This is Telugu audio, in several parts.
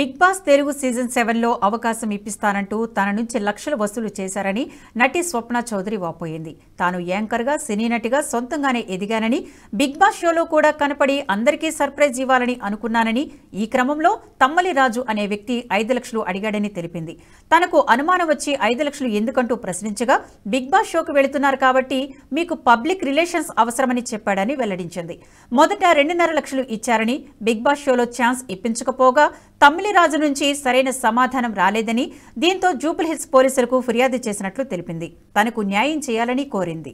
బిగ్ బాస్ తెలుగు సీజన్ 7లో అవకాశం ఇప్పిస్తానంటూ తన నుంచి లక్షలు వసూలు చేశారని నటి స్వప్న చౌదరి వాపోయింది. తాను యాంకర్గా సినీ నటిగా సొంతంగానే ఎదిగానని, బిగ్ బాస్ షోలో కూడా కనపడి అందరికీ సర్ప్రైజ్ ఇవ్వాలని అనుకున్నానని, ఈ క్రమంలో తమ్మలి రాజు అనే వ్యక్తి 5 లక్షలు అడిగాడని తెలిపింది. తనకు అనుమానం వచ్చి 5 లక్షలు ఎందుకంటూ ప్రశ్నించగా, బిగ్ బాస్ షోకు వెళుతున్నారు కాబట్టి మీకు పబ్లిక్ రిలేషన్స్ అవసరమని చెప్పాడని వెల్లడించింది. మొదట 2.5 లక్షలు ఇచ్చారని, బిగ్ బాస్ షోలో ఛాన్స్ ఇప్పించకపోగా తమ్మిలి రాజు నుంచి సరైన సమాధానం రాలేదని, దీంతో జూబ్లీహిల్స్ పోలీసులకు ఫిర్యాదు చేసినట్లు తెలిపింది. తనకు న్యాయం చేయాలని కోరింది.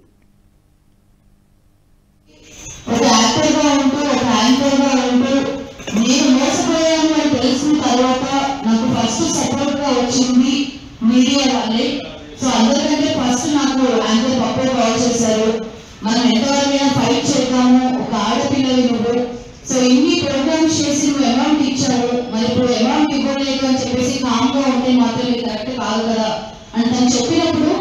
మనం ఎంతవరకు ఫైట్ చేద్దాము, ఒక ఆడపిల్లవి నువ్వు, సో ఇన్ని ప్రోగ్రామ్స్ చేసి నువ్వు అమౌంట్ ఇచ్చావు, మరి ఇప్పుడు అమౌంట్ ఇవ్వలేదు అని చెప్పేసి కామ్గా ఉంటే మాత్రం ఇది కరెక్ట్ కాదు కదా అని తను చెప్పినప్పుడు,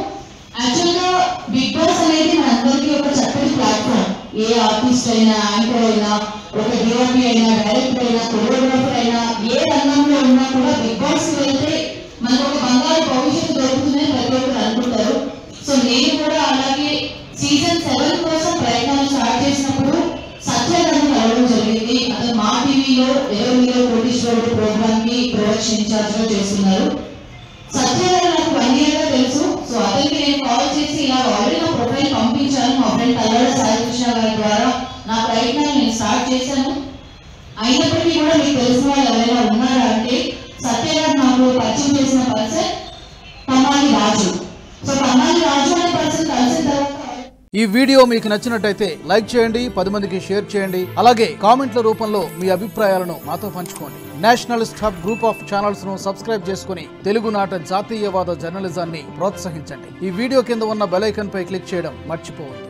యాక్చువల్గా బిగ్ బాస్ అనేది మనందరికీ ఒక చక్కటి ప్లాట్ఫామ్. ఏ ఆర్టిస్ట్ అయినా, యాంకర్ అయినా, ఒక డిఓపి అయినా, డైరెక్టర్ అయినా, కొరియోగ్రాఫర్ అయినా, ఏ రంగంలో ఉన్నా కూడా బిగ్ బాస్ వెళ్తే మనకు ఒక బంగారు భవిష్యత్తు దొరుకుతుందని ప్రతి ఒక్కరు అనుకుంటారు. సో నేను కూడా అలాగే సీజన్ 7 కోసం ప్రయత్నాలు స్టార్ట్ చేసినప్పుడు సత్యగారిని కలవడం జరిగింది. అతను మా టీవీలో ఎవరిలో కోటీశ్వరుడు ప్రోగ్రామ్ కి ప్రొడక్షన్ ఇన్ఛార్జ్ గా చేస్తున్నారు. సత్యగారు నాకు 1 year గా తెలుసు. సో అతనికి నేను కాల్ చేసి ఇలా ఆల్రెడీ నా ప్రొఫైల్ పంపించాను, మా ఫ్రెండ్ తల్లడ సాయికృష్ణ గారి ద్వారా నా ప్రయత్నాలు నేను స్టార్ట్ చేశాను. అయినప్పటికీ కూడా మీకు తెలిసిన వాళ్ళు ఎవరైనా ఉన్నారా అంటే, సత్యగారు నాకు పరిచయం చేసిన పర్సన్ తమ్మాలి రాజు. సో తమ్మాలి రాజు అనే పర్సన్ కలిసిన తర్వాత ఈ వీడియో మీకు నచ్చినట్టయితే లైక్ చేయండి, 10 మందికి షేర్ చేయండి. అలాగే కామెంట్ల రూపంలో మీ అభిప్రాయాలను మాతో పంచుకోండి. Nationalist hub group of channels ను సబ్స్క్రైబ్ చేసుకుని తెలుగునాట జాతీయవాద జర్నలిజాన్ని ప్రోత్సహించండి. ఈ వీడియో కింద ఉన్న బెల్ ఐకాన్ పై క్లిక్ చేయడం మర్చిపోవద్దు.